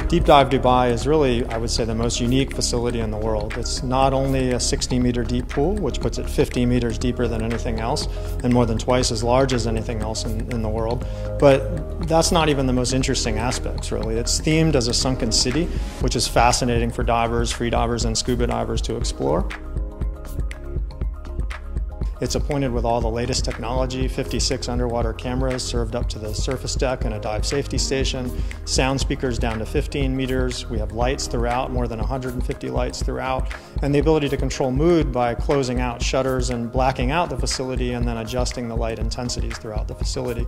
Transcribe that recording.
Deep Dive Dubai is really, I would say, the most unique facility in the world. It's not only a 60-meter deep pool, which puts it 50 meters deeper than anything else, and more than twice as large as anything else in the world, but that's not even the most interesting aspects, really. It's themed as a sunken city, which is fascinating for divers, free divers, and scuba divers to explore. It's appointed with all the latest technology, 56 underwater cameras served up to the surface deck and a dive safety station, sound speakers down to 15 meters, we have lights throughout, more than 150 lights throughout, and the ability to control mood by closing out shutters and blacking out the facility and then adjusting the light intensities throughout the facility.